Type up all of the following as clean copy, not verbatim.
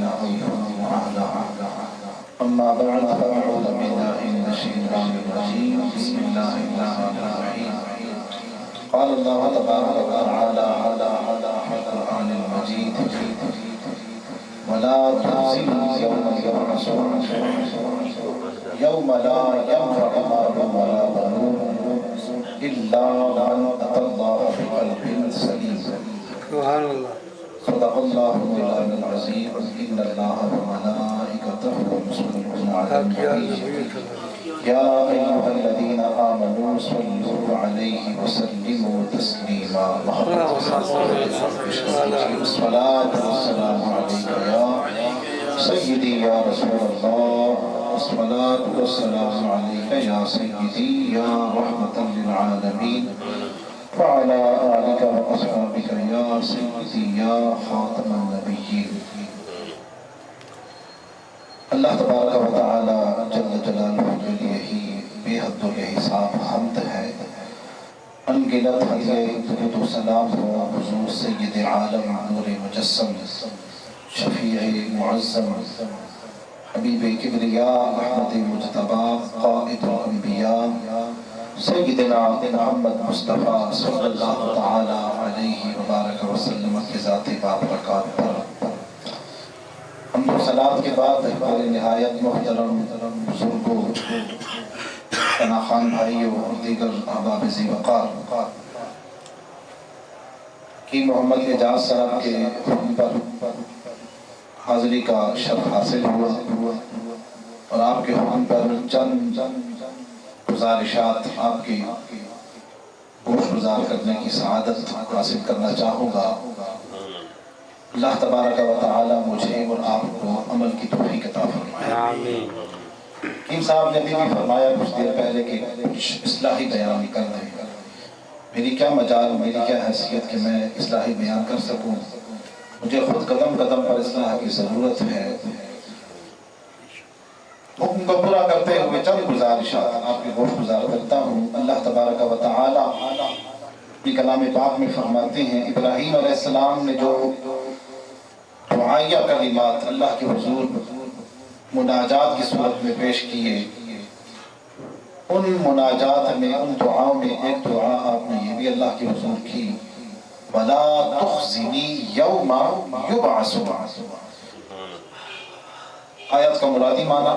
الذين أنعمت عليهم أما بعد فأعوذ بالله من الشيطان الرجيم بسم الله الرحمن الرحيم قال الله تبارك وتعالى في القرآن المجيد ولا تخزني يوم يبعثون يوم لا ينفع مال ولا بنون إلا من أتى الله بقلب سليم سبحان الله صدق الله مولانا العظيم إن الله وملائكته يصلون على النبي يا أيها الذين آمنوا صلوا عليه وسلموا تسليما الصلاة والسلام عليك يا سيدي يا رسول الله الصلاة والسلام عليك يا سيدي يا رحمة للعالمين وعلى آلك وأصحابك يا سيدي يا خاتم النبيين اللہ تبارک و تعالی جل جلالہ کے لیے ہی بے حد و بے حساب حمد ہے، انگنت ہدیہ درود و سلام ہو حضور سید عالم نور مجسم شفیع معظم حبیب کبریاء احمد مجتبی قائد الانبیاء سیدنا محمد مصطفیٰ صلی اللہ تعالی علیہ وبارک وسلم کے ذات بابرکات پر حمد و صلات کے بعد ہمارے نہایت محترم بزرگوں ثنا خان بھائیوں اور دیگر احباب ذی وقار کی محمد اعجاز صاحب کے حکم پر حاضری کا شرف حاصل ہوا اور آپ کے حکم پر چند گزارشات آپ کی گوش گزار کرنے کی سعادت حاصل کرنا چاہوں گا۔ اللہ تبارک و تعالی مجھے اور آپ کو عمل کی توفیق عطا فرمائے۔ آمین۔ حکیم صاحب نے بھی فرمایا کچھ دیر پہلے کہ کچھ اصلاحی بیان کر دیں، میری کیا مجال، میری کیا حیثیت کہ میں اصلاحی بیان کر سکوں، مجھے خود قدم قدم پر اصلاح کی ضرورت ہے۔ حکم کو پورا کرتے ہوئے چند گزارشات آپ کی گوش گزار کرتا ہوں۔ اللہ تبارک و تعالی اپنی کلام پاک میں فرماتے ہیں ابراہیم علیہ السلام نے جو دعائیہ کلمات اللہ کے حضور مناجات کی صورت میں پیش کیے، ان مناجات میں ان دعاؤں میں ایک دعا آپ نے یہ بھی اللہ کے حضور کی وَلَا تُخْزِنِي يَوْمَ يُبْعَثُونَ۔ آیت کا مرادی معنی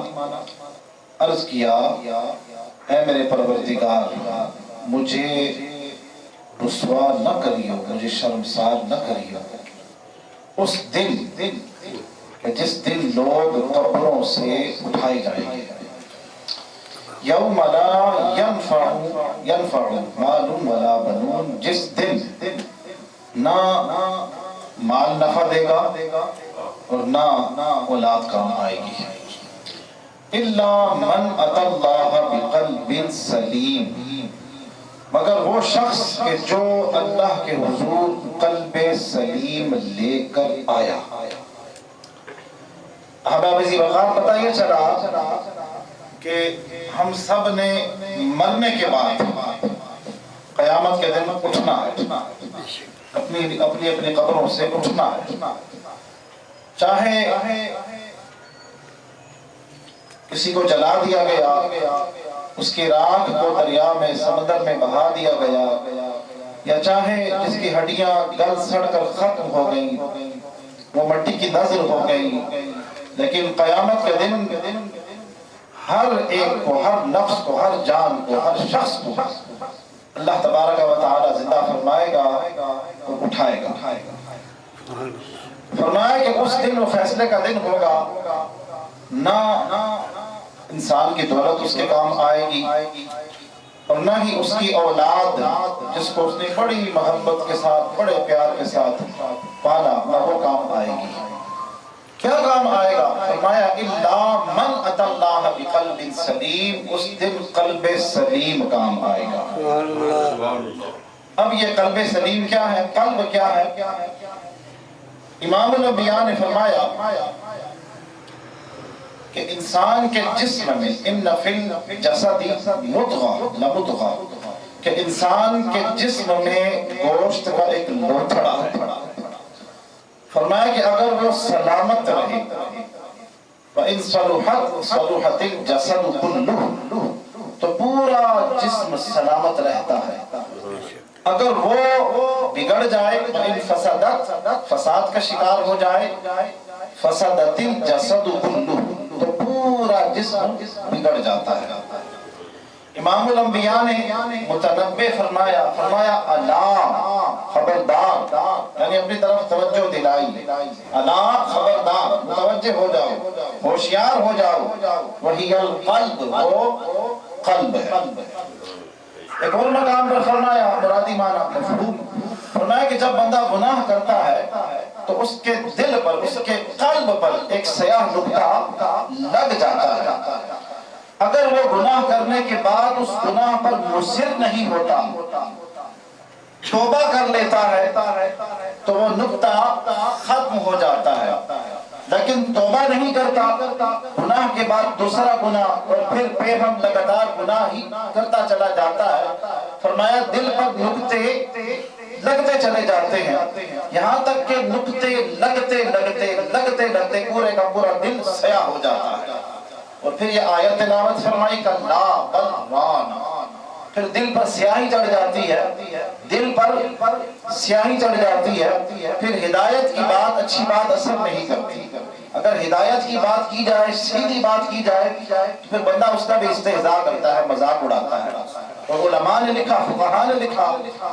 عرض کیا اے میرے پروردگار مجھے رسوا نہ کریو، مجھے شرمسار نہ کریو اس دن کہ جس دن لوگ قبروں سے اٹھائے جائیں گے۔ یوم لا ینفع مال ولا بنون، جس دن نہ مال نفع دے گا اور نہ اولاد کام آئے گی۔ الا من اتی اللہ بقلب سلیم، مگر وہ شخص کہ جو اللہ کے حضور قلب سلیم لے کر آیا۔ احباب ذی وقار پتہ یہ چلا کہ ہم سب نے مرنے کے بعد قیامت کے دن اٹھنا ہے، اپنی اپنی قبروں سے اٹھنا ہے، چاہے کسی کو جلا دیا گیا، اس کی راکھ کو دریا میں سمندر میں بہا دیا گیا، یا چاہے جس کی ہڈیاں گل سڑ کر ختم ہو گئیں، وہ مٹی کی نظر ہو گئی، لیکن قیامت کے دن ہر ایک کو، ہر نفس کو، ہر جان کو، ہر شخص کو اللہ تبارک و تعالی زندہ فرمائے گا اور اٹھائے گا۔ فرمایا کہ اس دن وہ فیصلے کا دن ہوگا، نہ انسان کی دولت اس کے کام آئے گی اور نہ ہی اس کی اولاد جس کو اس نے بڑی محبت کے ساتھ، بڑے پیار کے ساتھ پالا، نہ وہ کام آئے گی۔ کیا کام آئے گا؟ فرمایا الا من اتی اللہ بقلب سلیم، اس دن قلب سلیم کام آئے گا۔ اب یہ قلب سلیم کیا ہے؟ قلب کیا ہے؟ امام الانبیاء نے فرمایا کہ انسان کے جسم میں ان فی الجسد مضغہ لمضغہ، کہ انسان کے جسم میں گوشت کا ایک لوتھڑا ہے۔ فرمایا کہ اگر وہ سلامت رہے وَإِن صَلُحَتْ صَلُحَتِ الْجَسَدُ كُلُّهُ تو پورا جسم سلامت رہتا ہے. اگر وہ بگڑ جائے وَإِن فَسَدَتْ فساد کا شکار ہو جائے فَسَدَتِ الْجَسَدُ كُلُّهُ تو پورا جسم بگڑ جاتا ہے. امام الانبیاء نے متنبع فرمایا الا خبردار، یعنی اپنی طرف توجہ دلائی. الا خبردار، متوجہ ہو جاؤ، ہوشیار ہو جاؤ. وہی القلب، وہ قلب ہے. ایک اور مقام پر فرمایا مرادی معنی مفہوم، فرمایا کہ جب بندہ گناہ کرتا ہے تو اس کے دل پر، اس کے قلب پر ایک سیاہ نقطہ لگ جاتا ہے. اگر وہ گناہ کرنے کے بعد اس گناہ پر مصر نہیں ہوتا، توبہ کر لیتا ہے تو وہ نقطہ ختم ہو جاتا ہے. لیکن توبہ نہیں کرتا، گناہ کے بعد دوسرا گناہ اور پھر ہم لگاتار گناہ ہی کرتا چلا جاتا ہے. فرمایا دل پر نقطے لگتے چلے جاتے ہیں، یہاں تک کہ نقطے لگتے پورے کا پورا دل سیاہ ہو جاتا ہے. اور پھر یہ آیت تلاوت فرمائی کلا بل ران، پھر دل پر سیاہی چڑھ جاتی ہے، دل پر سیاہی چڑھ جاتی ہے. پھر ہدایت کی بات، اچھی بات اثر نہیں کرتی. اگر ہدایت کی بات کی جائے، سیدھی بات کی جائے تو پھر بندہ اس کا بھی استہزاء کرتا ہے، مذاق اڑاتا ہے. اور علماء نے لکھا، فقہاء نے لکھا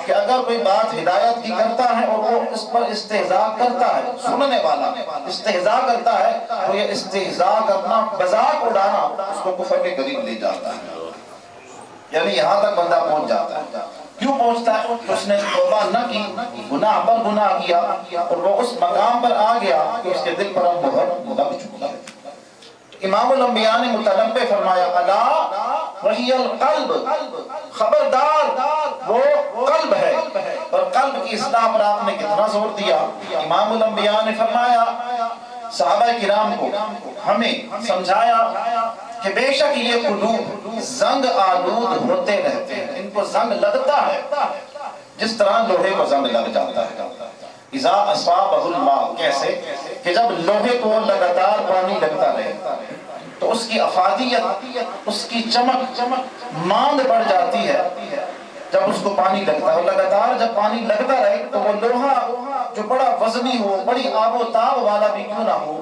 کہ اگر کوئی بات ہدایت کی کرتا ہے اور وہ اس پر استہزاء کرتا ہے، سننے والا استہزاء کرتا ہے، تو یہ استہزاء کرنا، مذاق اڑانا اس کو کفر کے قریب لے جاتا ہے. یعنی یہاں تک بندہ پہنچ جاتا ہے. کیوں پہنچتا ہے؟ اس نے توبہ نہ کی، گناہ پر گناہ کیا اور وہ اس مقام پر آ گیا کہ اس کے دل پر اب مہر لگ چکی ہے. امام الانبیاء نے متنبع فرمایا الا وہی القلب، خبردار وہ قلب ہے. اور قلب کی اصلاح پر آپ نے کتنا زور دیا. امام الانبیاء نے فرمایا صحابہ کرام کو، ہمیں سمجھایا کہ بے شک یہ قلوب زنگ آلود ہوتے رہتے ہیں، ان کو زنگ لگتا ہے جس طرح لوہے کو زنگ لگ جاتا ہے. اذا اصابہ الماء، کیسے کہ جب لوہے کو لگاتار پانی لگتا رہے تو اس کی افادیت، اس کی چمک ماند بڑھ جاتی ہے. جب اس کو پانی لگتا ہے، لگاتار جب پانی لگتا رہے تو وہ لوہا جو بڑا وزنی ہو، بڑی آب و تاب والا بھی کیوں نہ ہو،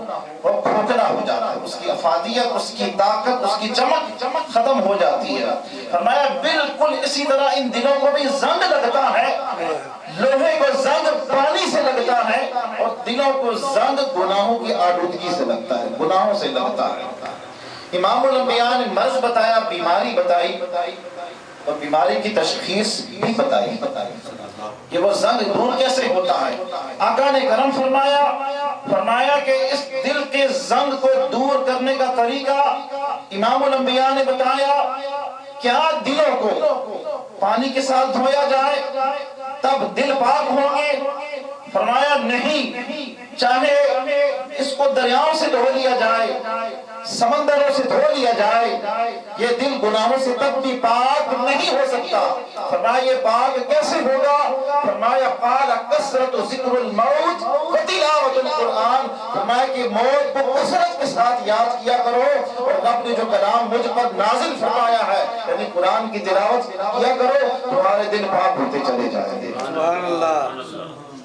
وہ کھوکھلا ہو جاتا ہے. اس کی افادیت، اس کی طاقت، اس کی چمک ختم ہو جاتی ہے. فرمایا بالکل اسی طرح ان دلوں کو بھی زنگ لگتا ہے. لوہے کو زنگ پانی سے لگتا ہے اور دلوں کو زنگ گناہوں کی آلودگی سے لگتا ہے، گناہوں سے لگتا ہے. امام الانبیاء نے مرض بتایا، بیماری بتائی اور بیماری کی تشخیص بھی بتائی کہ وہ زنگ دور کیسے ہوتا ہے. آقا نے کرم فرمایا کہ اس دل کے زنگ کو دور کرنے کا طریقہ امام الانبیاء نے بتایا. کیا دلوں کو پانی کے ساتھ دھویا جائے تب دل پاک ہوں گے؟ فرمایا نہیں، چاہے اس کو دریاؤں سے دھو لیا جائے، سمندروں سے دھو لیا جائے، یہ دل گناہوں سے تب بھی پاک نہیں ہو سکتا. فرمایا یہ پاک کیسے ہوگا؟ فرمایا قال کثرت ذکر الموت وتلاوت القرآن. فرمایا کہ موت کو کثرت کے ساتھ یاد کیا کرو اور رب نے جو کلام مجھ پر نازل فرمایا ہے یعنی قرآن کی تلاوت کیا کرو، تمہارے دل پاک ہوتے چلے جائیں گے. سبحان اللہ.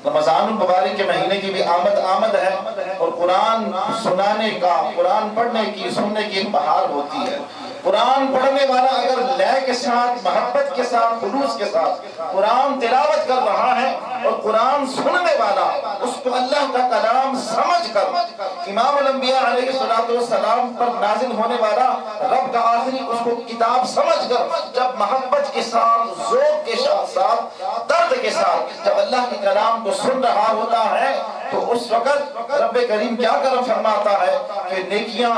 رمضان المبارک کے مہینے کی بھی آمد ہے اور قرآن سنانے کا، قرآن پڑھنے کی، سننے کی ایک بہار ہوتی ہے. قرآن پڑھنے والا اگر لے کے ساتھ، محبت کے ساتھ، خلوص کے ساتھ قرآن تلاوت کر رہا ہے اور قرآن سننے والا اس کو اللہ کا کلام سمجھ کر، امام الانبیاء علیہ السلام پر نازل ہونے والا رب کا آخری اس کو کتاب سمجھ کر جب محبت کے ساتھ، ذوق کے ساتھ، درد کے ساتھ جب اللہ کے کلام کو سن رہا ہوتا ہے تو اس وقت رب کریم کیا کرم فرماتا ہے کہ نیکیاں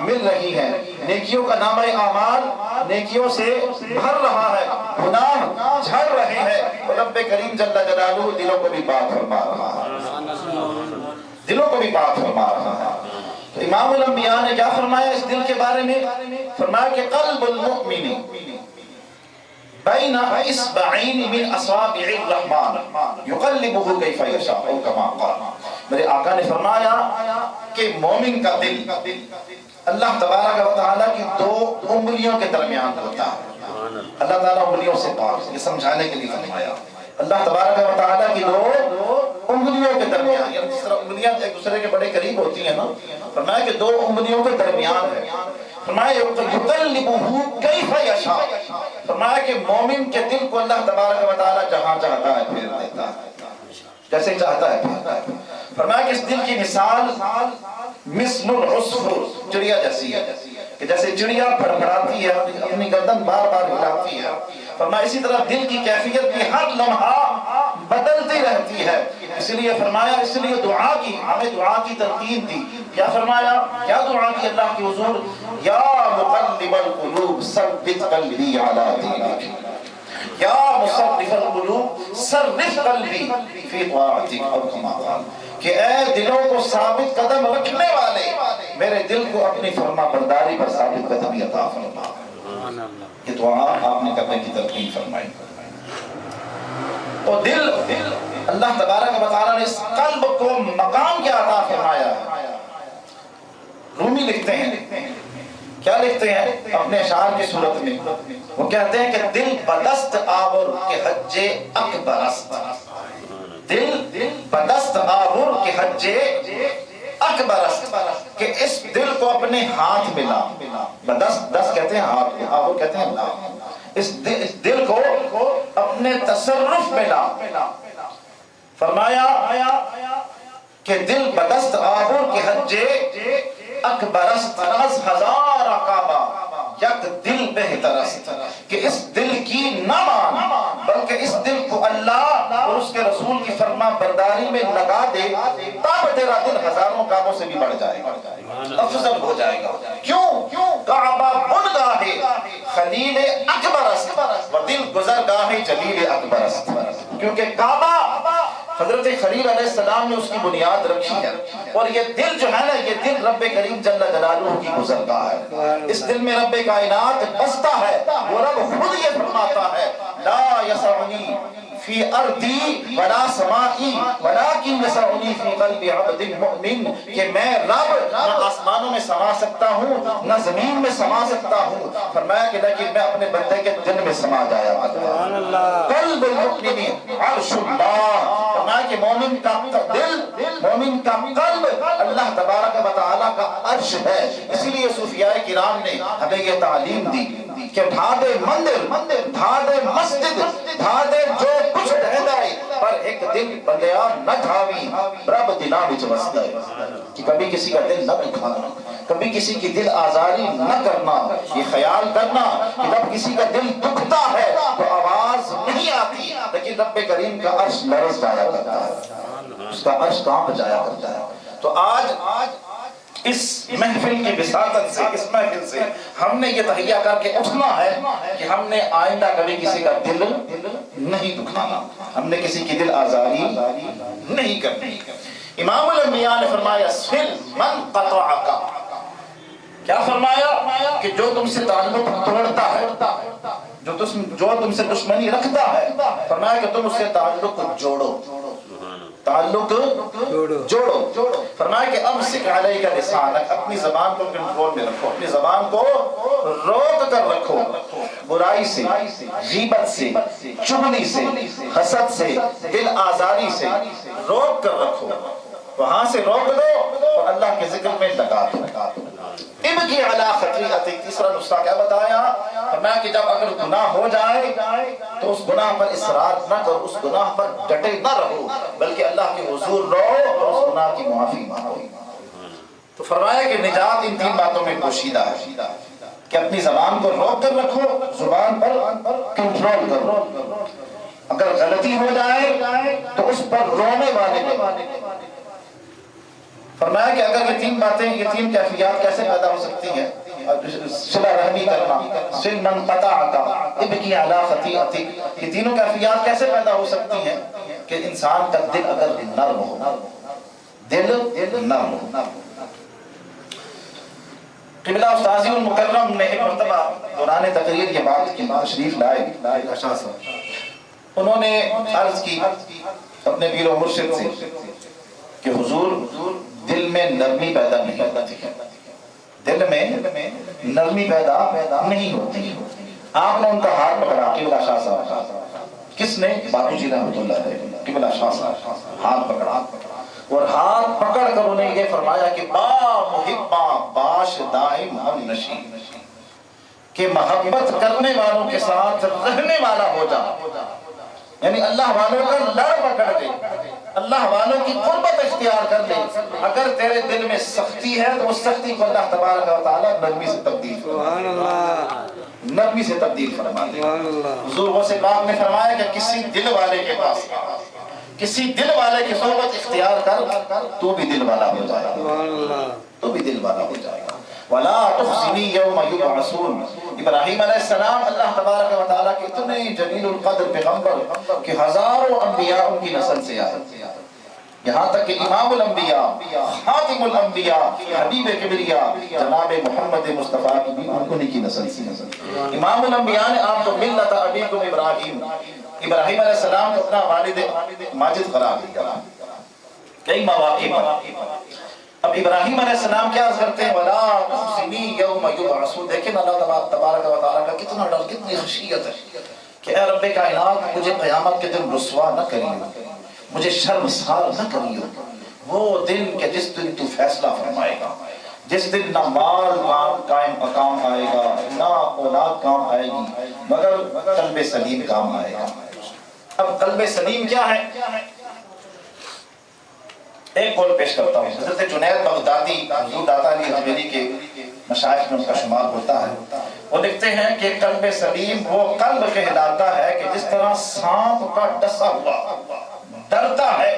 مل رہی ہیں، نیکیوں کا نامہ اعمال نیکیوں سے بھر رہا ہے، گناہ جھڑ رہے ہیں اور رب کریم جل جلالہ دلوں کو بھی پاک فرما رہا ہے، دلوں کو بھی پاک فرما رہا ہے. تو امام الانبیاء نے کیا فرمایا اس دل کے بارے میں؟ فرمایا کہ قلب المؤمن بین اصبعین من اصابع الرحمن یقلبہ کیف یشاء او کما قال. میرے آقا نے فرمایا کہ مومن کا دل اللہ تبارک و تعالیٰ کی 2 انگلیوں کے درمیان ہوتا ہے. اللہ تعالیٰ انگلیوں سے پاک، یہ سمجھانے کے لیے فرمایا. اللہ تبارک و تعالیٰ کی 2 انگلیوں کے درمیان، یعنی جس طرح انگلیاں ایک دوسرے کے بڑے قریب ہوتی ہیں نا، فرمایا کہ 2 انگلیوں کے درمیان ہے. فرمایا یقلبہ کیف یشاء، فرمایا کہ مومن کے دل کو اللہ تبارک و تعالیٰ جہاں چاہتا ہے پھیر دیتا ہے، جیسے چاہتا ہے پھیرتا ہے. فرمایا کہ اس دل کی مثال مثل العصفر، چڑیا جیسی ہے، کہ جیسے چڑیا پھڑپھڑاتی ہے، اپنی گردن بار بار ہلاتی ہے. فرمایا اسی طرح دل کی کیفیت بھی ہر لمحہ بدلتی رہتی ہے. اس لیے فرمایا، اس لیے دعا کی، ہمیں دعا کی تلقین دی. کیا فرمایا، کیا دعا کی اللہ کی حضور؟ یا مقلب القلوب ثبت قلبی علی دینک، یا مصرف القلوب صرف قلبی فی طاعتک، او کما قال، کہ اے دلوں کو ثابت قدم رکھنے والے، میرے دل کو اپنی فرما برداری پر ثابت قدمی عطا فرما. یہ دعا آپ نے کرنے کی تلقین فرمائی. تو دل، اللہ تبارک و تعالیٰ نے اس قلب کو مقام کیا عطا فرمایا ہے. رومی لکھتے ہیں، کیا لکھتے ہیں اپنے اشعار کی صورت میں؟ وہ کہتے ہیں کہ دل بدست آور کے حج اکبر است، دل بدست آور کے حج اکبر است، کہ اس دل کو اپنے ہاتھ میں لا. بدست، دست کہتے ہیں ہاتھ کو، آور کہتے ہیں لا. اس دل کو اپنے تصرف میں لا. فرمایا کہ دل بدست آور کے حج اکبر است، از ہزار کعبہ یک دل بہتر است، کہ اس دل کی نہ مان بلکہ اس دل کو اللہ اور اس کے رسول کی فرما برداری میں لگا دے، تب تیرا دل ہزاروں کعبوں سے بھی بڑھ جائے گا، افضل ہو جائے گا. کیوں؟ کعبہ بنگاہ خلیل اکبر است و دل گزرگاہ جلیل اکبر است. کیونکہ کعبہ حضرت خلیل علیہ السلام نے اس کی بنیاد رکھی ہے، اور یہ دل جو ہے نا، یہ دل رب کریم جل جلالہ کی گزرگاہ ہے. اس دل میں رب کائنات بستا ہے. وہ رب خود یہ فرماتا ہے، لا یسعنی فی ارضی ولا سمائی ولکن یسعنی فی قلب عبد مؤمن، کہ میں رب نہ آسمانوں میں سما سکتا ہوں نہ زمین میں سما سکتا ہوں. فرمایا کہ لیکن میں اپنے بندے کے دل میں سما جایا کرتا ہوں. قلب المؤمن عرش اللہ، فرمایا کہ مومن کا دل، مومن کا قلب اللہ تبارک و تعالیٰ کا عرش ہے. اسی لیے صوفیاء کرام نے ہمیں یہ تعلیم دی کہ ڈھا دے مندر، ڈھا دے مسجد، ڈھا دے جو کچھ رہتا ہے، پر ایک دل بندیا نہ ڈھاوی رب دلاں وچ وسدا ہے. کہ کبھی کسی کا دل نہ دکھانا، کبھی کسی کی دل آزاری نہ کرنا. یہ خیال کرنا کہ جب کسی کا دل دکھتا ہے تو آواز نہیں آتی، لیکن رب کریم کا عرش لرز جایا کرتا ہے، اس کا عرش کانپ جایا کرتا ہے. تو آج اس محفل کی بساطت سے، اس محفل سے ہم نے یہ تہیہ کر کے اٹھنا ہے کہ ہم نے آئندہ کبھی کسی کا دل نہیں دکھانا، ہم نے کسی کی دل آزاری نہیں کرنی. امام الانبیاء نے فرمایا سل من قطعک، کیا فرمایا کہ جو تم سے تعلق توڑتا ہے، جو تم سے دشمنی رکھتا ہے، فرمایا کہ تم اس سے تعلق جوڑو، تعلق جوڑو. فرمایا کہ امسک علیک لسانک، اپنی زبان کو کنٹرول میں رکھو، اپنی زبان کو روک کر رکھو، برائی سے، غیبت سے، چغلی سے، حسد سے، دل آزاری سے روک کر رکھو. وہاں سے روک دو اور اللہ کے ذکر میں لگا دو. ابکی علی خطیئتک، تیسرا نسخہ کیا بتایا؟ فرمایا کہ جب اگر گناہ ہو جائے تو اس گناہ پر اصرار نہ کرو، اس گناہ پر ڈٹے نہ رہو، بلکہ اللہ کے حضور رہو اور اس گناہ کی معافی مانگو. تو فرمایا کہ نجات ان 3 باتوں میں پوشیدہ ہے کہ اپنی زبان کو روک کر رکھو، زبان پر کنٹرول کرو، اگر غلطی ہو جائے تو اس پر رونے والے بنو. فرمایا کہ اگر یہ 3 باتیں، یہ 3 کیفیات کیسے پیدا ہو سکتی ہیں؟ صلہ رحمی کرنا، سل من قطعک، ابکی علی خطیئتک، یہ تینوں کیفیات کیسے پیدا ہو سکتی ہیں؟ کہ انسان کا دل اگر نرم ہو، دل نرم ہو. قبلہ استاذی المکرم نے ایک مرتبہ دوران تقریر یہ بات کی تشریف لائے شاہ صاحب، انہوں نے عرض کی اپنے پیر و مرشد سے کہ حضور دل میں نرمی پیدا نہیں ہوتی، دل میں نرمی پیدا نہیں ہوتی۔ آپ نے ان کا ہاتھ پکڑا، قبلہ شاہ صاحب، کس نے؟ باپو جی رحمۃ اللہ علیہ، قبلہ شاہ صاحب ہاتھ پکڑا اور ہاتھ پکڑ کر انہیں یہ فرمایا کہ با محبا باش دائم ہم نشی، کہ محبت کرنے والوں کے ساتھ رہنے والا ہو جا، یعنی اللہ والوں کا لڑ پکڑ لے، اللہ والوں کی قربت اختیار کر لے۔ اگر تیرے دل میں سختی ہے تو اس سختی کو اللہ تبارک و تعالیٰ نرمی سے تبدیل فرما دے، نرمی سے تبدیل فرما دے۔ حضور غوث پاک نے فرمایا کہ کسی دل والے کے پاس، کسی دل والے کی صحبت اختیار کر، تو بھی دل والا ہو جائے گا، تو بھی دل والا ہو جائے گا۔ وَلَا تُخْزِنِي يَوْمَ يُبْعَثُونَ، ابراہیم علیہ السلام اللہ تبارک و تعالیٰ کے اتنے جلیل القدر پیغمبر کہ ہزاروں انبیاء ان کی نسل سے آئے، یہاں تک کہ امام الانبیاء، خاتم الانبیاء، حبیب کبریا جناب محمد مصطفیٰ کی بھی انہی کی نسل سے۔ امام الانبیاء نے آپ کو ملت ابیکم ابراہیم، ابراہیم علیہ السلام کو اپنا والد ماجد قرار دیا کئی مواقع پر۔ اب ابراہیم علیہ السلام کیا عرض کرتے ہیں؟ وَلَا تُخْزِنِي يَوْمَ يُبْعَثُونَ۔ دیکھیں اللہ تبارک و تعالیٰ کا کتنا ڈر، کتنی خشیت ہے کہ اے رب کائنات مجھے قیامت کے دن رسوا نہ کریو، مجھے شرمسار نہ کریو۔ وہ دن کہ جس دن تو فیصلہ فرمائے گا، جس دن نہ مال کام آئے گا، نہ اولاد کام آئے گی، مگر قلب سلیم کام آئے گا۔ اب قلب سلیم کیا ہے؟ ایک قول پیش کرتا ہوں۔ حضرت جنید بغدادی حضور داتا علی اجمیری کے مشائخ میں ان کا شمار ہوتا ہے، وہ لکھتے ہیں کہ قلب سلیم وہ قلب کہلاتا ہے کہ جس طرح سانپ کا ڈسا ہوا ڈرتا ہے،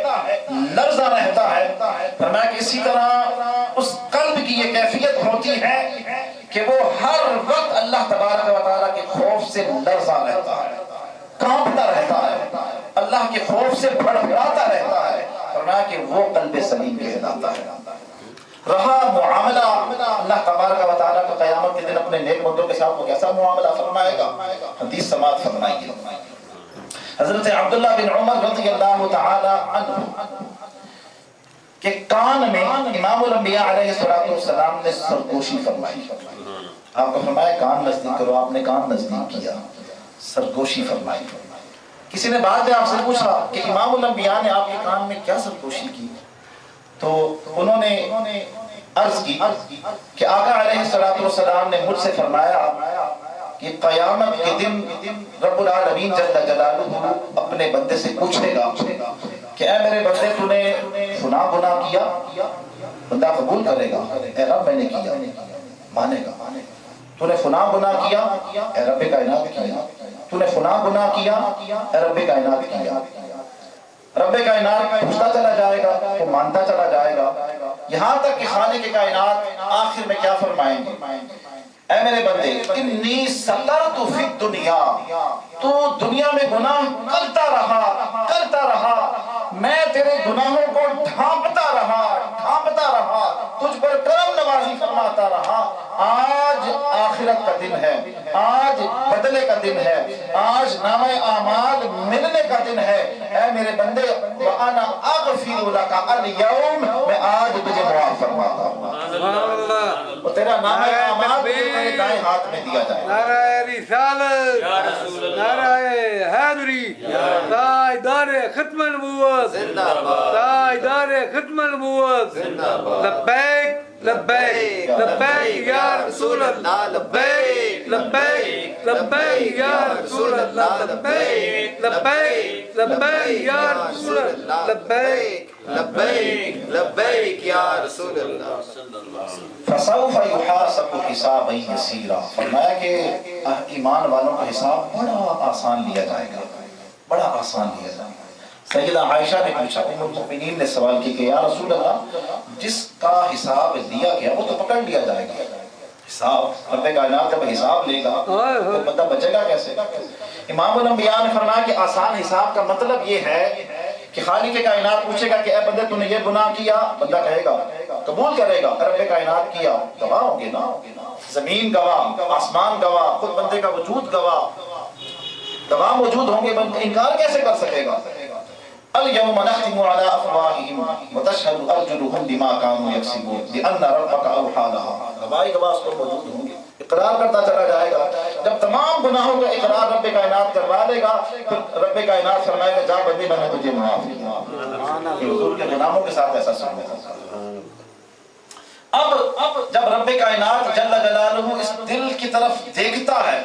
لرزہ رہتا ہے، فرمایا کہ اسی طرح اس قلب کی یہ کیفیت ہوتی ہے کہ وہ ہر وقت اللہ تبارک و تعالیٰ کے خوف سے لرزہ رہتا ہے، کانپتا رہتا ہے، اللہ کے خوف سے بھڑبڑاتا رہتا ہے۔ فرمایا کہ وہ قلب سلیم کہلاتا ہے۔ رہا معاملہ اللہ تبارک و تعالیٰ کا قیامت کے دن اپنے نیک بندوں کے ساتھ وہ کیسا معاملہ فرمائے گا، حدیث سماعت فرمائیے۔ حضرت عبداللہ بن عمر رضی اللہ تعالی عنہ کے کان میں امام الانبیاء علیہ السلام نے سرگوشی فرمائی۔ آپ کو فرمایا کان نزدیک کرو، آپ نے کان نزدیک کیا، سرگوشی فرمائی۔ کسی نے بعد میں آپ سے پوچھا کہ امام الانبیاء نے آپ کے کان میں کیا سرگوشی کی؟ تو انہوں نے عرض کی کہ آقا علیہ السلام نے مجھ سے فرمایا کہ قیامت کے دن رب العالمین جل جلالہ اپنے بندے سے پوچھے گا کہ اے میرے بندے تو نے فلاں گناہ کیا؟ بندہ قبول کرے گا اے رب میں نے کیا، مانے گا۔ تو نے فلاں گناہ کیا؟ اے رب کائنات کیا۔ تو نے فلاں گناہ کیا؟ اے رب کائنات کیا۔ رب کائنات پوچھتا چلا جائے گا، وہ مانتا چلا جائے گا، یہاں تک کہ خالق کائنات آخر میں کیا فرمائیں گے؟ اے میرے بندے انی سترت فی الدنیا، تو دنیا میں گناہ کرتا رہا، میں تیرے گناہوں کو ڈھانپتا رہا، تجھ پر کرم نوازی فرماتا رہا۔ آج آخرت کا دن ہے، آج بدلے کا دن ہے، آج نامہ اعمال ملنے کا دن ہے۔ اے میرے بندے وَأَنَا أَغْفِرُ لَكَ الْيَوْمَ، میں آج تجھے معاف فرماتا ہوں، اور تیرا نامہ اعمال تیرے دائیں ہاتھ میں دیا جائے۔ نعرہ رسالت، نعرہ حیدری، تاجدار ختم النبوت، تاجدار ختم النبوت، لبیک لبیک لبیک یا رسول اللہ، لبیک لبیک لبیک یا رسول اللہ، لبیک لبیک لبیک یا رسول اللہ، لبیک لبیک لبیک یا رسول اللہ۔ فَسَوْفَ يُحَاسَبُ حِسَابًا يَسِيرًا، فرمایا کہ ایمان والوں کا حساب بڑا آسان لیا جائے گا، بڑا آسان لیا جائے گا۔ سیدہ عائشہ نے پوچھا، ام المؤمنین نے سوال کی کہ یا رسول اللہ جس کا حساب لیا گیا وہ تو پکڑ لیا جائے گا، حساب رب کائنات جب حساب لے گا تو بندہ بچے گا کیسے؟ امام الانبیاء نے فرمایا کہ آسان حساب کا مطلب یہ ہے کہ خالق کائنات پوچھے گا کہ اے بندے تو نے یہ گناہ کیا، بندہ کہے گا قبول کرے گا، رب کائنات کیا، گواہ ہوں گے نا، زمین گواہ، آسمان گواہ، خود بندے کا وجود گواہ، گواہ موجود ہوں گے، بندہ انکار کیسے کر سکے گا؟ اليوم نختم على افواههم وتشهد ارجلهم بما كانوا يكسبون لان ربك اوحى لها، گواہی گواہ اس کو موجود ہوں گے، اقرار کرتا چلا جائے گا، جب تمام گناہوں کا اقرار رب کائنات کروا لے گا پھر رب کائنات فرمائے گا جا بندے میں نے تجھے معاف کیا، حضور کے گناہوں کے ساتھ ایسا سلوک ہوگا۔ اب جب رب کائنات جل جلالہ اس دل کی طرف دیکھتا ہے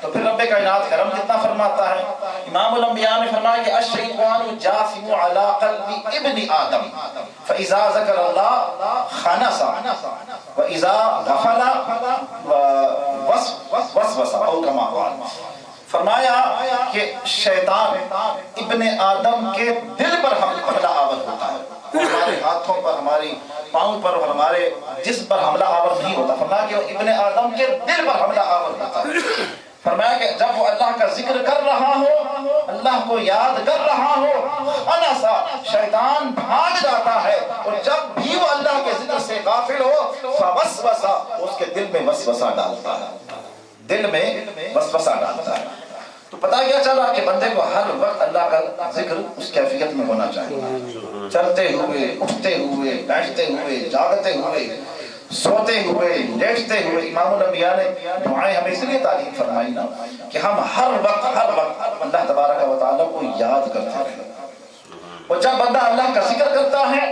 تو پھر رب کائنات کرم کتنا فرماتا ہے۔ امام الانبیاء نے فرمایا کہ الشیطان جاثم علی قلب ابن آدم فاذا ذکر اللہ خنس واذا غفل وسوس او کما قال، فرمایا کہ شیطان ابن آدم کے دل پر حملہ آور ہوتا ہے، ہمارے ہاتھوں پر، ہماری پاؤں پر اور ہمارے جسم پر حملہ آور نہیں ہوتا، فرمایا کہ وہ ابن آدم کے دل پر حملہ آور ہوتا ہے۔ فرمایا کہ جب وہ اللہ کا ذکر کر رہا ہو، اللہ کو یاد کر رہا ہو، انسا شیطان بھاگ جاتا ہے، اور جب بھی وہ اللہ کے ذکر سے غافل ہو فوسوسہ، اس کے دل میں وسوسہ ڈالتا ہے، دل میں وسوسہ ڈالتا ہے۔ تو پتہ کیا چلا کہ بندے کو ہر وقت اللہ کا ذکر اس کیفیت میں ہونا چاہیے، چلتے ہوئے، اٹھتے ہوئے، بیٹھتے ہوئے، جاگتے ہوئے، سوتے ہوئے، لیٹتے ہوئے۔ امام الانبیاء نے دعائیں ہمیں اس لیے تعلیم فرمائی نا کہ ہم ہر وقت اللہ تبارک و تعالیٰ کو یاد کرتے رہیں، اور جب بندہ اللہ کا ذکر کرتا ہے،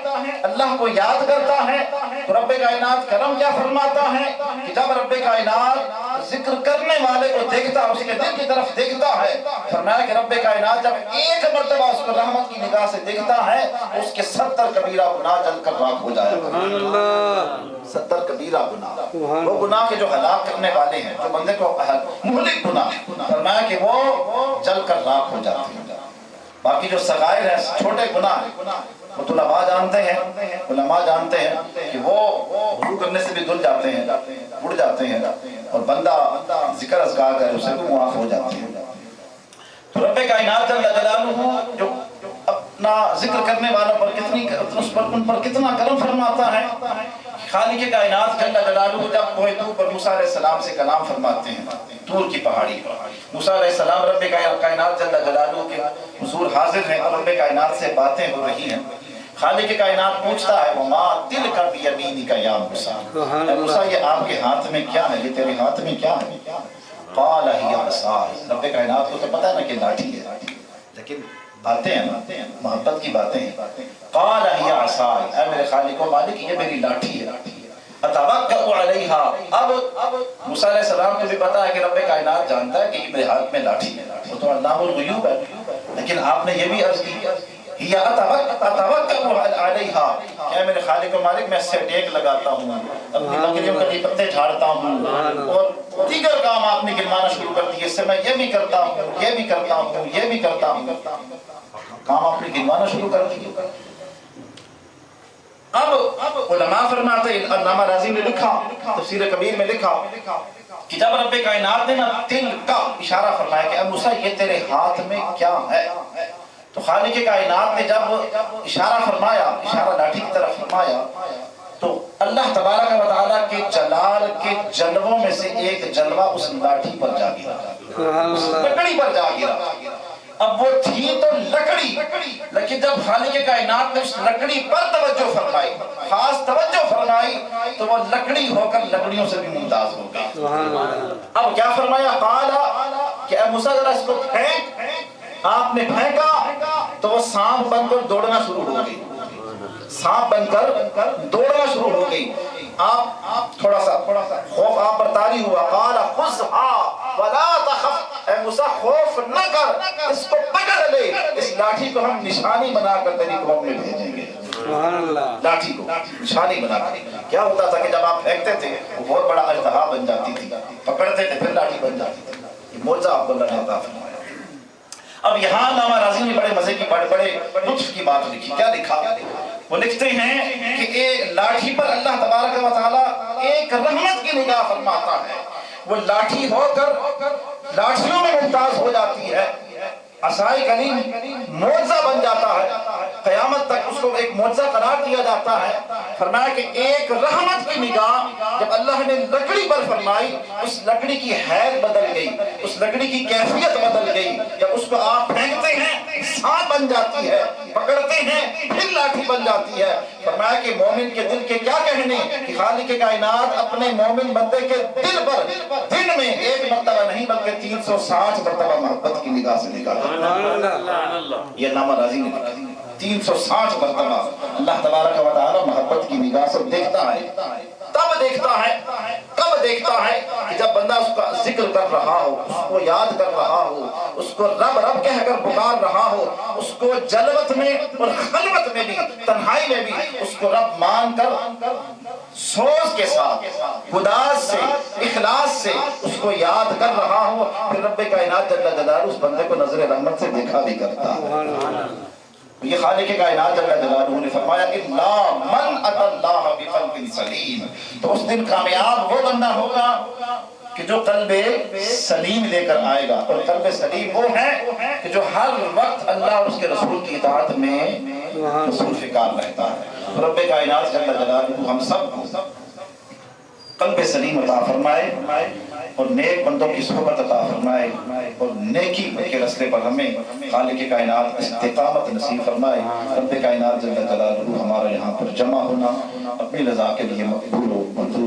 اللہ کو یاد کرتا ہے، تو رب کائنات کرم کیا فرماتا ہے کہ جب رب کائنات ذکر کرنے والے کو دیکھتا ہے، اس کے دل کی طرف دیکھتا ہے، فرمایا کہ رب کائنات جب ایک مرتبہ اس کو رحمت کی نگاہ سے دیکھتا ہے، اس کے 70 کبیرہ گناہ جل کر راکھ ہو جائے گا۔ 70 کبیرہ گناہ، وہ گناہ کے جو ہلاک کرنے والے ہیں، جو بندے کو مہلک گناہ، فرمایا کہ وہ جل کر راکھ ہو جاتے ہیں۔ باقی جو صغائر ہیں، چھوٹے گناہ، وہ تو علماء جانتے ہیں کہ وہ وضو کرنے سے بھی دھل جاتے ہیں، اڑ جاتے ہیں، اور بندہ ذکر اذکار کرے اسے بھی معاف ہو جاتے ہیں۔ تو رب کائنات جل جلالہ جو اپنا ذکر کرنے والوں پر ان پر کتنا کرم فرماتا ہے۔ خالق کائنات جل جلالہ جب کوہ طور پر موسیٰ علیہ السلام سے کلام فرماتے ہیں، طور کی پہاڑی پر موسیٰ علیہ السلام رب کائنات جل جلالہ کے حضور حاضر ہیں، اور رب کائنات سے باتیں ہو رہی ہیں۔ خالق کائنات پوچھتا ہے وما تلک بیمینک یا موسیٰ، اے موسیٰ یہ آپ کے ہاتھ میں کیا ہے، یہ تیرے ہاتھ میں کیا ہے؟ قال ہی عصای، رب کائنات کو تو پتہ ہے نا کہ لاٹھی ہے، لیکن باتیں ہیں نا، محبت کی باتیں ہیں۔ قال ہی عصای، اے میرے خالق و مالک یہ میری لاٹھی ہے، اتوکأ علیہا۔ اب موسیٰ علیہ السلام کو بھی پتا ہے کہ رب کائنات جانتا ہے کہ یہ میرے ہاتھ میں لاٹھی ہے، وہ تو اللہ الغیوب ہے، لیکن آپ نے یہ بھی عرض کی ہی اتوکأ علیہا، کہ میرے خالق و مالک میں اس سے ٹیک لگاتا ہوں، اپنی لکڑیوں کے پتے جھاڑتا ہوں، اور دیگر کام آپ نے گنوانا شروع کر دیے، اس سے میں یہ بھی کرتا ہوں، یہ بھی کرتا ہوں، یہ بھی کرتا ہوں، کام آپ نے گنوانا شروع کر دیے۔ اب علماء فرماتے ہیں، علامہ راضی نے لکھا، تفسیر کبیر میں لکھا کہ جب رب کائنات نے دل کا اشارہ فرمایا کہ اے موسیٰ یہ تیرے ہاتھ میں کیا ہے، تو خالق کائنات نے جب اشارہ فرمایا، اشارہ لاٹھی کی طرف فرمایا، تو اللہ تبارک و تعالیٰ کے جلال کے جلووں میں سے ایک جلوہ اس لاٹھی پر جا گرا، اس لکڑی پر جا گرا۔ اب وہ تھی تو لکڑی، لیکن جب خالق کائنات نے اس لکڑی پر توجہ فرمائی، خاص توجہ فرمائی، تو وہ لکڑی ہو کر لکڑیوں سے بھی ممتاز ہو گئی۔ اب کیا فرمایا؟ قالا کہ اے موسیٰ ذرا اس کو پھینک۔ آپ نے پھینکا تو وہ سانپ بن کر دوڑنا شروع ہو گئی، سانپ بن کر دوڑنا شروع ہو گئی۔ آپ تھوڑا سا خوف آپ پر طاری ہوا۔ قال خذها ولا تخف، اے موسیٰ خوف نہ کر، اس کو پکڑ لے، اس لاٹھی کو ہم نشانی بنا کر تیری قوم میں بھیجیں گے۔ لاٹھی کو نشانی بنا کر کیا ہوتا تھا کہ جب آپ پھینکتے تھے وہ بہت بڑا اژدہا بن جاتی تھی، پکڑتے تھے پھر لاٹھی بن جاتی تھی۔ یہ معجزہ آپ کو اللہ نے عطا فرمایا۔ اب یہاں علامہ راضی نے بڑے مزے کی بڑے لطف کی بات لکھی۔ کیا لکھا؟ وہ لکھتے ہیں کہ ایک لاٹھی پر اللہ تبارک و تعالیٰ ایک رحمت کی نگاہ فرماتا ہے، وہ لاٹھی ہو کر لاٹھیوں میں ممتاز ہو جاتی ہے، عصائے کلیم معجزہ بن جاتا ہے، قیامت تک اس کو ایک معجزہ قرار دیا جاتا ہے۔ فرمایا کہ ایک رحمت کی نگاہ جب اللہ نے لکڑی پر فرمائی، اس لکڑی کی حیثیت بدل گئی، اس لکڑی کی کیفیت بدل گئی۔ جب اس کو آپ پھینکتے ہیں سانپ بن جاتی ہے، پکڑتے ہیں پھر لاٹھی بن جاتی ہے۔ فرمایا کہ مومن کے دل کے کیا کہنے کہ خالق کائنات اپنے مومن بندے کے دل پر دن میں ایک مرتبہ نہیں بلکہ 360 مرتبہ محبت کی نگاہ سے نگاہ، یہ علامہ راضی نے لکھا، 360 مرتبہ اللہ تبارک و تعالی محبت کی نگاہ سے دیکھتا ہے۔ تب دیکھتا ہے، کب دیکھتا ہے کہ جب بندہ اس کا ذکر کر رہا ہو، اس کو یاد کر رہا ہو، اس کو رب رب کہہ کر پکار رہا ہو، اس کو جلوت میں اور خلوت میں بھی، تنہائی میں بھی اس کو رب مان کر سوز کے ساتھ، گداز سے، اخلاص سے اس کو یاد کر رہا ہو، پھر رب کائنات جل جلالہ اس بندے کو نظر رحمت سے دیکھا بھی کرتا ہے۔ یہ خالق کائنات جل جلالہ نے فرمایا الا من اتى اللہ بقلب سلیم، تو اس دن کامیاب وہ بندہ ہوگا کہ جو قلب سلیم لے کر آئے گا۔ اور قلب سلیم وہ ہے کہ جو ہر وقت اللہ اور اس کے رسول کی اطاعت میں رسول فکار رہتا ہے۔ رب کائنات جل جلالہ ہم سب کو قلب سلیم عطا فرمائے اور نیک بندوں کی صحبت عطا فرمائے اور نیکی کے رستے پر ہمیں خالق کائنات استقامت نصیب فرمائے۔ رب کائنات جل جلالہ ہمارا یہاں پر جمع ہونا اپنی رضا کے لیے مقبول و منظور